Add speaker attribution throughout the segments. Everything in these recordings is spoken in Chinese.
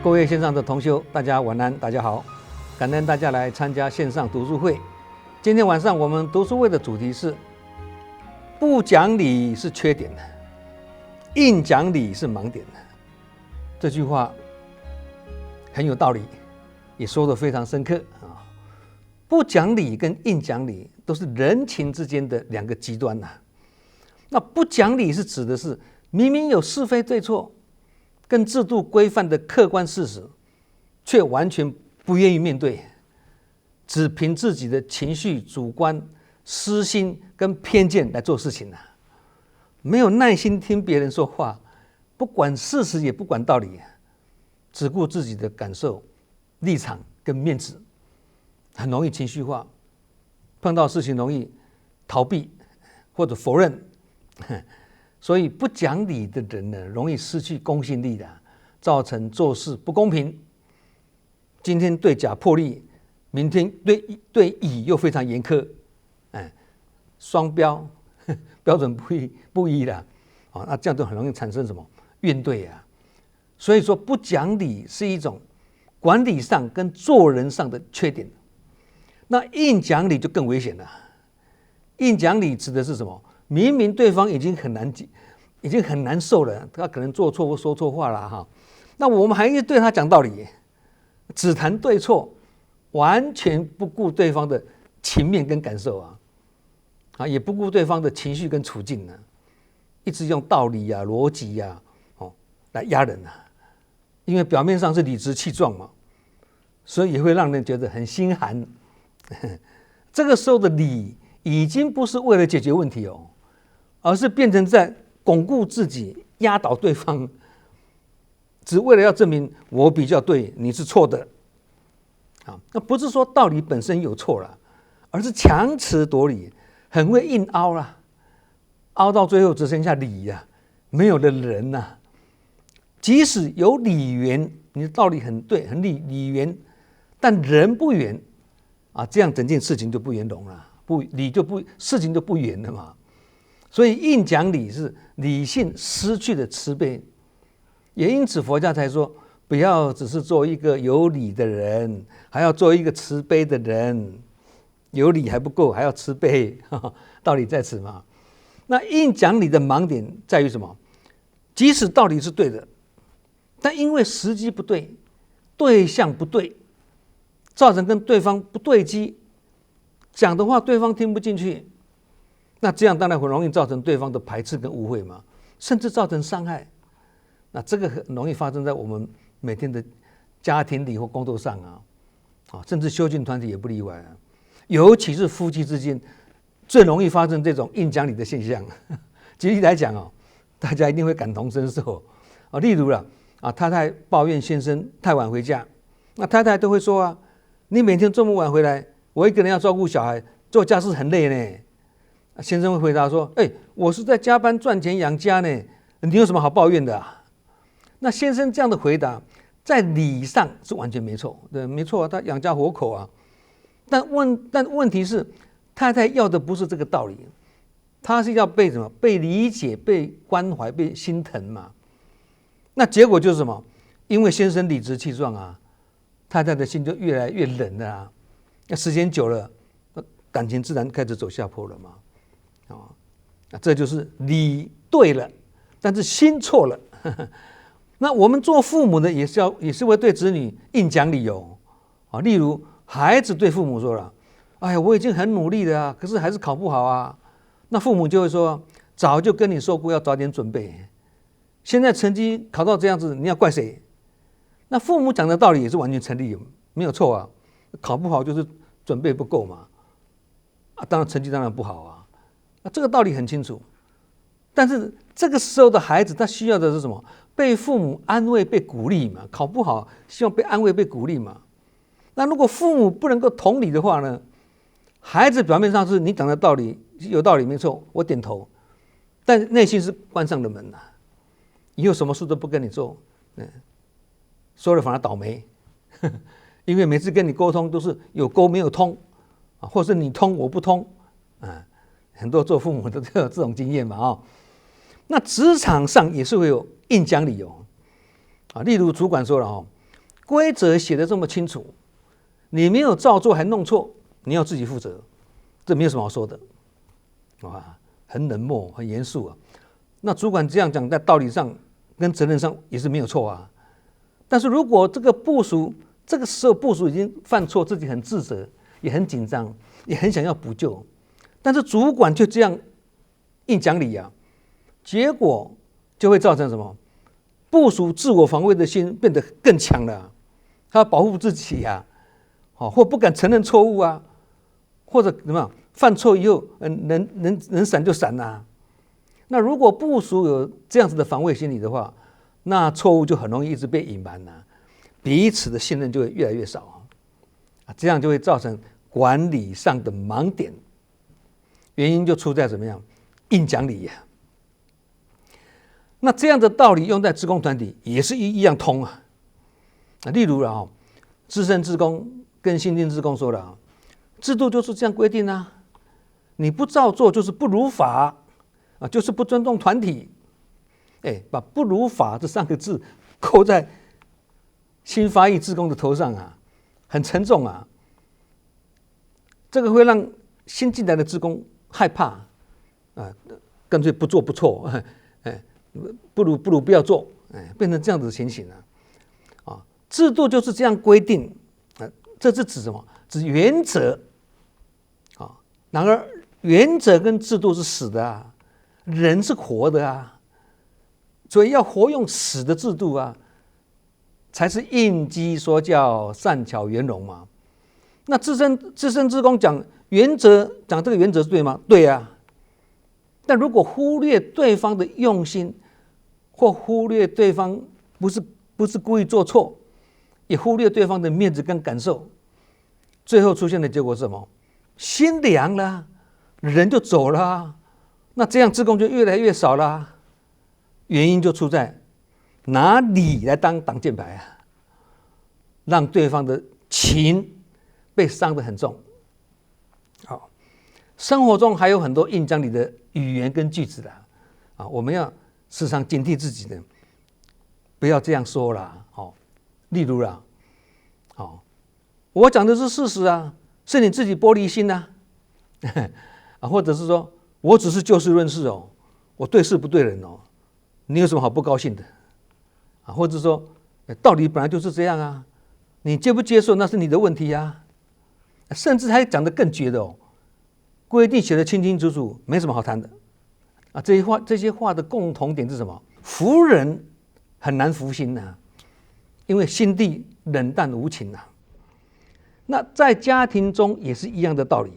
Speaker 1: 各位线上的同修，大家晚安，大家好，感恩大家来参加线上读书会。今天晚上我们读书会的主题是不讲理是缺点，硬讲理是盲点。这句话很有道理，也说得非常深刻啊。不讲理跟硬讲理都是人情之间的两个极端呐。那不讲理是指的是明明有是非对错跟制度规范的客观事实，却完全不愿意面对，只凭自己的情绪、主观、私心跟偏见来做事情啊，没有耐心听别人说话，不管事实也不管道理，只顾自己的感受、立场跟面子，很容易情绪化，碰到事情容易逃避或者否认。所以不讲理的人呢，容易失去公信力的，造成做事不公平。今天对甲破例，明天对乙又非常严苛，双标，标准不一的，那这样就很容易产生什么怨怼啊。所以说不讲理是一种管理上跟做人上的缺点。那硬讲理就更危险了。硬讲理指的是什么？明明对方已经很难受了，他可能做错或说错话了哈，那我们还一直对他讲道理，只谈对错，完全不顾对方的情面跟感受啊，也不顾对方的情绪跟处境呢，一直用道理啊、逻辑啊，来压人啊，因为表面上是理直气壮嘛，所以也会让人觉得很心寒。这个时候的理已经不是为了解决问题而是变成在巩固自己，压倒对方，只为了要证明我比较对，你是错的。那不是说道理本身有错了，而是强词夺理，很会硬凹啦，凹到最后只剩下理呀，没有了人呐。即使有理缘，你的道理很对，很理缘，但人不圆这样整件事情就不圆融了，事情就不圆了嘛。所以硬讲理是理性失去的慈悲，也因此佛家才说不要只是做一个有理的人，还要做一个慈悲的人。有理还不够，还要慈悲，道理在此嘛。那硬讲理的盲点在于什么？即使道理是对的，但因为时机不对，对象不对，造成跟对方不对机，讲的话对方听不进去，那这样当然很容易造成对方的排斥跟误会嘛，甚至造成伤害。那这个很容易发生在我们每天的家庭里或工作上甚至修行团体也不例外尤其是夫妻之间最容易发生这种硬讲理的现象。举例来讲大家一定会感同身受例如太太抱怨先生太晚回家，那太太都会说你每天这么晚回来，我一个人要照顾小孩，做家事很累呢。先生会回答说我是在加班赚钱养家呢，你有什么好抱怨的那先生这样的回答在理上是完全没错，对，没错他养家活口但问题是太太要的不是这个道理，他是要被什么？被理解、被关怀、被心疼嘛。那结果就是什么？因为先生理直气壮太太的心就越来越冷了那时间久了，感情自然开始走下坡了嘛。这就是理对了，但是心错了。那我们做父母的也是会对子女硬讲理例如孩子对父母说了，我已经很努力了可是还是考不好那父母就会说，早就跟你说过要早点准备，现在成绩考到这样子，你要怪谁？那父母讲的道理也是完全成立，没有错考不好就是准备不够嘛，当然成绩当然不好这个道理很清楚。但是这个时候的孩子他需要的是什么？被父母安慰、被鼓励嘛。考不好希望被安慰、被鼓励嘛。那如果父母不能够同理的话呢，孩子表面上是你讲的道理有道理没错，我点头，但内心是关上了门以后什么事都不跟你做，说了反而倒霉。因为每次跟你沟通都是有沟没有通或是你通我不通很多做父母的都有这种经验嘛那职场上也是会有硬讲理例如主管说了规则写得这么清楚，你没有照做还弄错，你要自己负责，这没有什么好说的，啊，很冷漠，很严肃啊。那主管这样讲，在道理上跟责任上也是没有错啊。但是如果这个部属这个时候部属已经犯错，自己很自责，也很紧张，也很想要补救，但是主管就这样硬讲理啊，结果就会造成什么？部属自我防卫的心变得更强了，他要保护自己啊，或不敢承认错误啊，或者怎么样犯错以后，能闪就闪啊。那如果部属有这样子的防卫心理的话，那错误就很容易一直被隐瞒了，彼此的信任就会越来越少啊，这样就会造成管理上的盲点。原因就出在怎么样？硬讲理呀。那这样的道理用在志工团体也是一样通啊。例如了资深志工跟新进志工说了制度就是这样规定啊，你不照做就是不如法啊，就是不尊重团体。把不如法这3个字扣在新发役志工的头上啊，很沉重啊。这个会让新进来的志工害怕啊，干脆不做不错，不如不要做，变成这样子的情形啊。制度就是这样规定，这是指什么？指原则啊。然而原则跟制度是死的啊，人是活的啊。所以要活用死的制度啊，才是应机说教，善巧圆融嘛。那资深志工讲原则，讲这个原则是对吗？对啊。但如果忽略对方的用心，或忽略对方不是故意做错，也忽略对方的面子跟感受，最后出现的结果是什么？心凉了，人就走了，那这样志工就越来越少了。原因就出在拿理来当挡箭牌啊，让对方的情被伤得很重。好，生活中还有很多硬讲理的语言跟句子的啊，我们要时常警惕自己的，不要这样说啦。例如啦，我讲的是事实啊，是你自己玻璃心啊，或者是说我只是就事论事哦，我对事不对人哦。你有什么好不高兴的啊？或者说道理本来就是这样啊，你接不接受那是你的问题啊。甚至还讲得更绝的哦，规定写得清清楚楚，没什么好谈的啊。这些话的共同点是什么？服人很难服心啊，因为心地冷淡无情啊。那在家庭中也是一样的道理，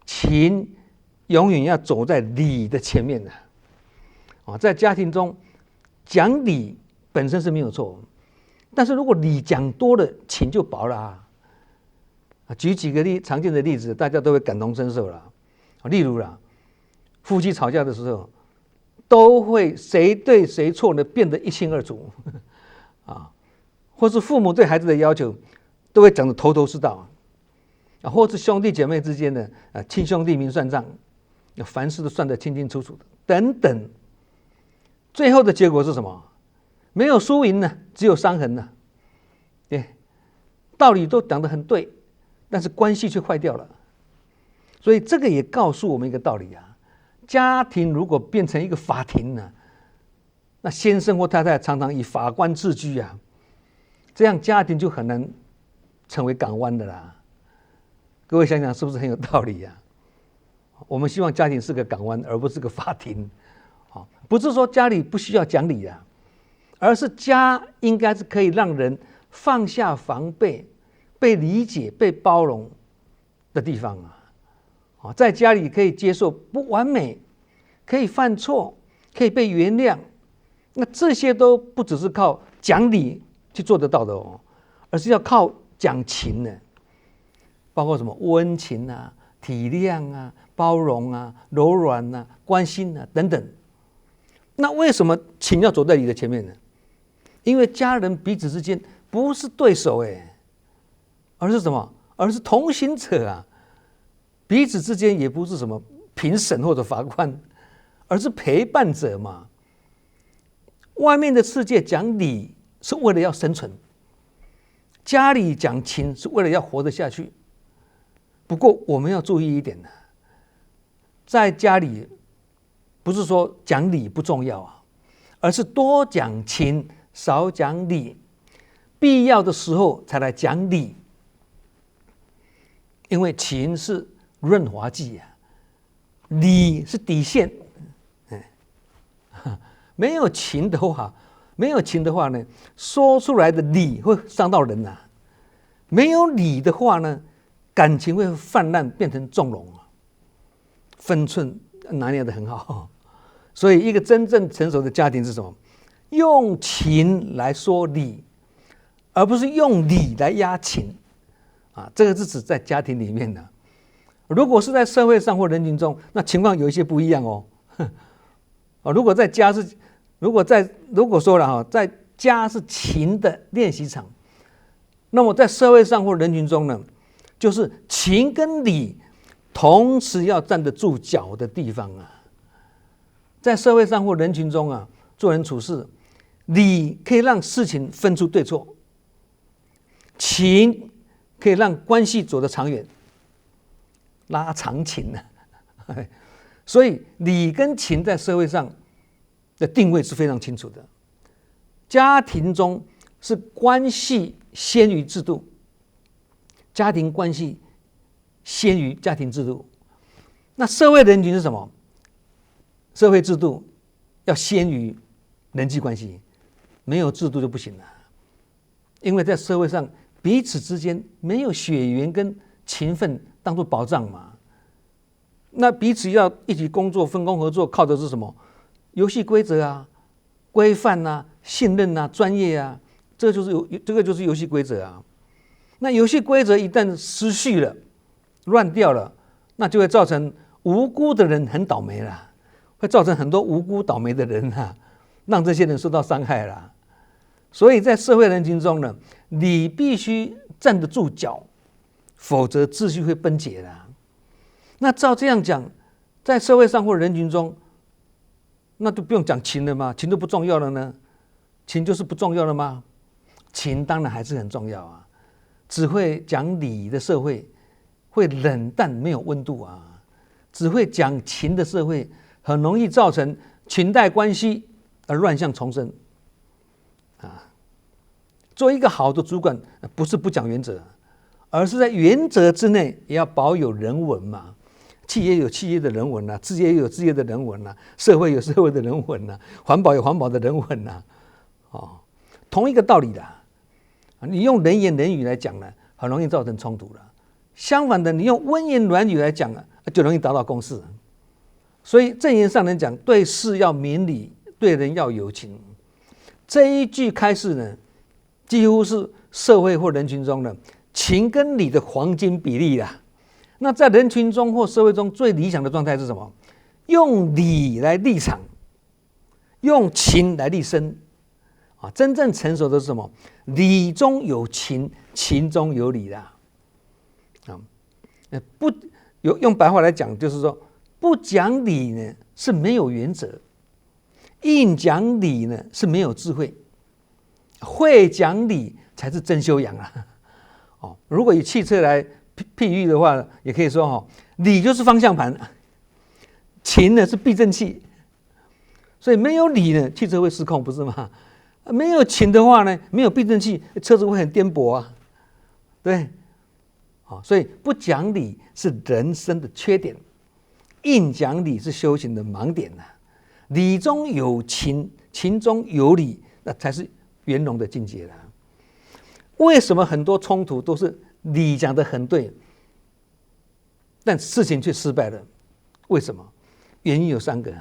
Speaker 1: 情永远要走在理的前面的。在家庭中讲理本身是没有错，但是如果理讲多了，情就薄了啊。举几个常见的例子，大家都会感同身受了。例如啦，夫妻吵架的时候，都会谁对谁错呢变得一清二楚啊，或是父母对孩子的要求都会讲得头头是道啊，或是兄弟姐妹之间的亲兄弟明算账，凡事都算得清清楚楚的等等。最后的结果是什么？没有输赢呢，只有伤痕呢。道理都讲得很对，但是关系却坏掉了。所以这个也告诉我们一个道理啊，家庭如果变成一个法庭呢，那先生或太太常常以法官自居啊，这样家庭就很难成为港湾的啦。各位想想是不是很有道理啊？我们希望家庭是个港湾，而不是个法庭。不是说家里不需要讲理啊，而是家应该是可以让人放下防备，被理解、被包容的地方啊。在家里可以接受不完美，可以犯错，可以被原谅，那这些都不只是靠讲理去做得到的哦，而是要靠讲情的，包括什么温情啊、体谅啊、包容啊、柔软啊、关心啊等等。那为什么情要走在你的前面呢？因为家人彼此之间不是对手而是什么？而是同行者啊！彼此之间也不是什么评审或者法官，而是陪伴者嘛。外面的世界讲理是为了要生存，家里讲情是为了要活得下去。不过我们要注意一点呢，在家里不是说讲理不重要啊，而是多讲情，少讲理，必要的时候才来讲理。因为情是润滑剂啊，理是底线。没有情的话呢，说出来的理会伤到人啊。没有理的话呢，感情会泛滥，变成纵容啊。分寸拿捏得很好。所以一个真正成熟的家庭是什么？用情来说理，而不是用理来压情啊。这个是指在家庭里面的。如果是在社会上或人群中，那情况有一些不一样哦。如果说了在家是情的练习场，那么在社会上或人群中呢，就是情跟理同时要站得住脚的地方啊。在社会上或人群中啊，做人处事，理可以让事情分出对错，情可以让关系走得长远，拉长情啊。所以理跟情在社会上的定位是非常清楚的。家庭中是关系先于制度，家庭关系先于家庭制度。那社会人群是什么？社会制度要先于人际关系，没有制度就不行了。因为在社会上彼此之间没有血缘跟情分当作保障嘛。那彼此要一起工作，分工合作，靠的是什么？游戏规则啊、规范啊、信任啊、专业啊，这个就是游戏规则啊。那游戏规则一旦失序了、乱掉了，那就会造成无辜的人很倒霉了，会造成很多无辜倒霉的人啊，让这些人受到伤害了。所以在社会人群中呢，你必须站得住脚，否则秩序会崩解了。那照这样讲，在社会上或人群中，那就不用讲情了吗？情都不重要了呢？情就是不重要了吗？情当然还是很重要啊。只会讲理的社会会冷淡没有温度啊，只会讲情的社会很容易造成裙带关系而乱象丛生啊。做一个好的主管，不是不讲原则，而是在原则之内也要保有人文嘛。企业有企业的人文啊，事业有事业的人文啊，社会有社会的人文啊，环保有环保的人文啊。同一个道理的，你用人言人语来讲呢，很容易造成冲突了。相反的，你用温言软语来讲呢，就容易达到共识。所以正言上人讲，对事要明理，对人要有情。这一句开示呢，几乎是社会或人群中呢情跟理的黄金比例啦。那在人群中或社会中最理想的状态是什么？用理来立场，用情来立身啊！真正成熟的是什么？理中有情，情中有理啦。不用白话来讲，就是说不讲理呢是没有原则，硬讲理呢是没有智慧，会讲理才是真修养啊！如果以汽车来譬喻的话，也可以说理就是方向盘，情呢是避震器。所以没有理呢，汽车会失控，不是吗？没有情的话呢，没有避震器，车子会很颠簸啊，对。所以不讲理是人生的缺点，硬讲理是修行的盲点啊。理中有情，情中有理，那才是圆融的境界了。为什么很多冲突都是理讲得很对，但事情却失败了？为什么？原因有3个。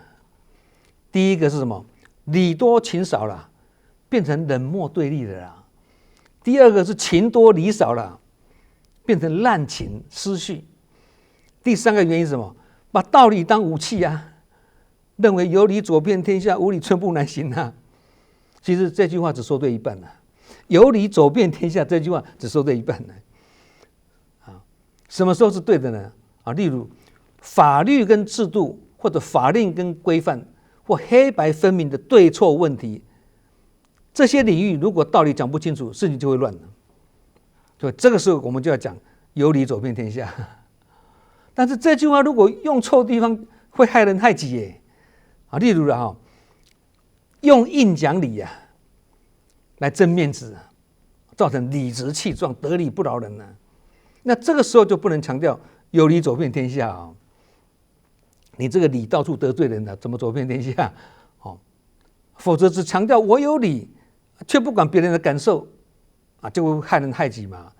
Speaker 1: 第一个是什么？理多情少了，变成冷漠对立的啦。第二个是情多理少了，变成滥情失序。第3个原因是什么？把道理当武器啊，认为有理走遍天下，无理寸步难行啊。其实这句话只说对一半了。有理走遍天下这句话只说对一半了。什么时候是对的呢？例如法律跟制度，或者法令跟规范，或黑白分明的对错问题，这些领域如果道理讲不清楚，事情就会乱了。所以这个时候我们就要讲有理走遍天下。但是这句话如果用错地方，会害人害己耶。例如了用印讲理来争面子，造成理直气壮、得理不饶人那这个时候就不能强调有理走遍天下你这个理到处得罪人怎么走遍天下否则只强调我有理，却不管别人的感受就会害人害己嘛。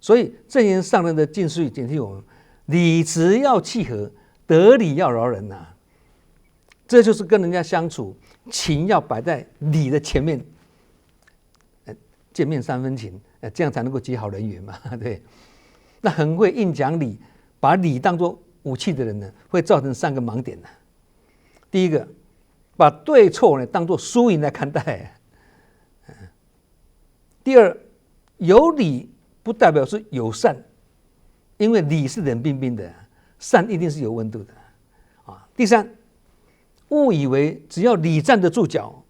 Speaker 1: 所以正言上人的进士警惕我们：理直要契合，得理要饶人这就是跟人家相处，情要摆在理的前面，见面三分情，这样才能够结好人缘嘛。对，那很会硬讲理，把理当作武器的人呢，会造成3个盲点第一个，把对错呢当作输赢来看待。第二，有理不代表是有善，因为理是冷冰冰的，善一定是有温度的第三，误以为只要理站得住脚，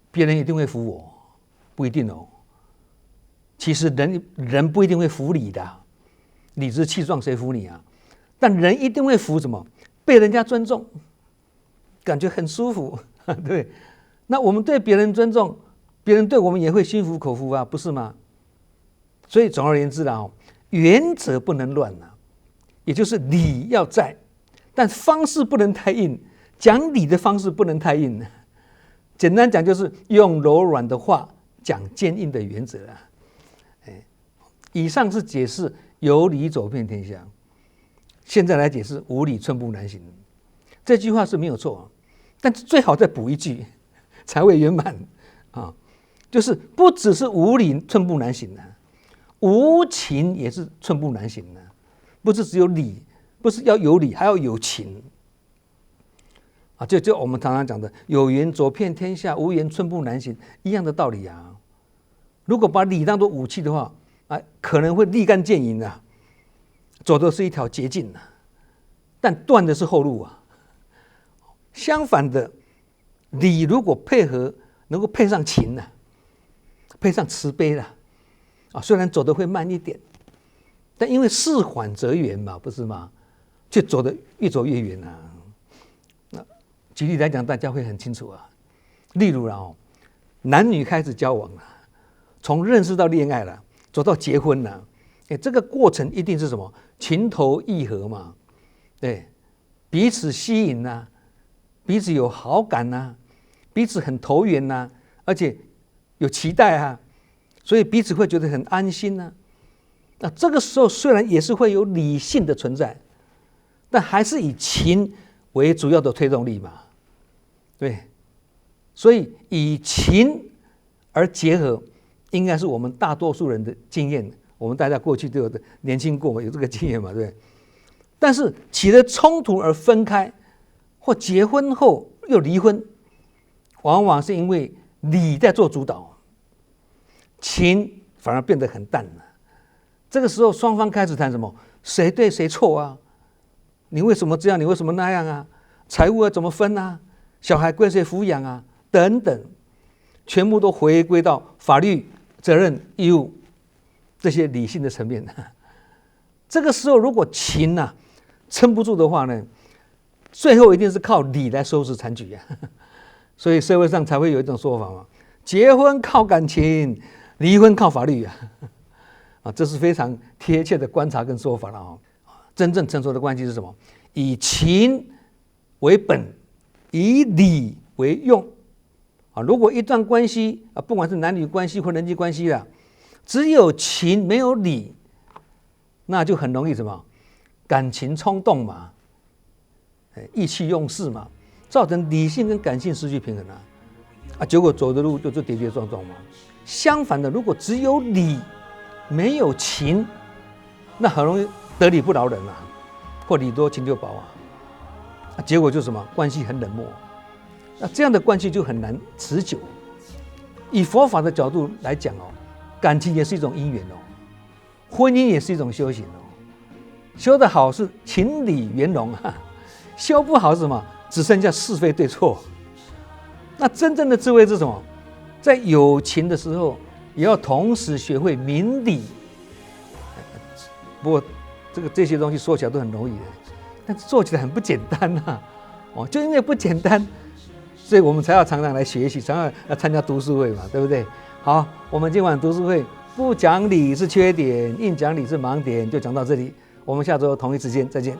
Speaker 1: 别人一定会服我，不一定其实人不一定会服理的，理直气壮谁服你但人一定会服什么？被人家尊重，感觉很舒服，对。那我们对别人尊重，别人对我们也会心服口服不是吗？所以总而言之原则不能乱也就是理要在，但方式不能太硬，讲理的方式不能太硬。简单讲就是用柔软的话讲坚硬的原则以上是解释有理走遍天下，现在来解释无理寸步难行。这句话是没有错但是最好再补一句才会圆满就是不只是无理寸步难行无情也是寸步难行不是只有理，不是要有理，还要有情就我们常常讲的有缘走遍天下，无缘寸步难行一样的道理如果把理当作武器的话可能会立竿见影走的是一条捷径但断的是后路相反的，理如果能够配上情配上慈悲虽然走得会慢一点，但因为事缓则圆嘛，不是吗？却走得越走越远举例来讲，大家会很清楚例如男女开始交往从认识到恋爱了，走到结婚了，这个过程一定是什么？情投意合嘛，对，彼此吸引彼此有好感彼此很投缘而且有期待所以彼此会觉得很安心那这个时候虽然也是会有理性的存在，但还是以情为主要的推动力嘛，对，所以以情而结合，应该是我们大多数人的经验。我们大家过去都有年轻过，有这个经验嘛，对不对？但是起了冲突而分开，或结婚后又离婚，往往是因为理在做主导，情反而变得很淡了。这个时候双方开始谈什么？谁对谁错你为什么这样？你为什么那样财务要怎么分小孩归谁抚养等等，全部都回归到法律、责任、义务这些理性的层面。这个时候如果情撑不住的话呢，最后一定是靠理来收拾残局所以社会上才会有一种说法嘛，结婚靠感情，离婚靠法律这是非常贴切的观察跟说法了真正成熟的关系是什么？以情为本，以理为用如果一段关系不管是男女关系或人际关系只有情没有理，那就很容易什么？感情冲动嘛，意气用事嘛，造成理性跟感性失去平衡结果走的路就跌跌撞撞嘛。相反的，如果只有理没有情，那很容易得理不饶人或理多情就薄结果就是什么？关系很冷漠，那这样的关系就很难持久。以佛法的角度来讲感情也是一种因缘婚姻也是一种修行修得好是情理圆融修不好是什么？只剩下是非对错。那真正的智慧是什么？在有情的时候也要同时学会明理。不过这些东西说起来都很容易的，但是做起来很不简单呐。就因为不简单，所以我们才要常常来学习，常常要参加读书会嘛，对不对？好，我们今晚读书会不讲理是缺点，硬讲理是盲点，就讲到这里。我们下周同一时间再见。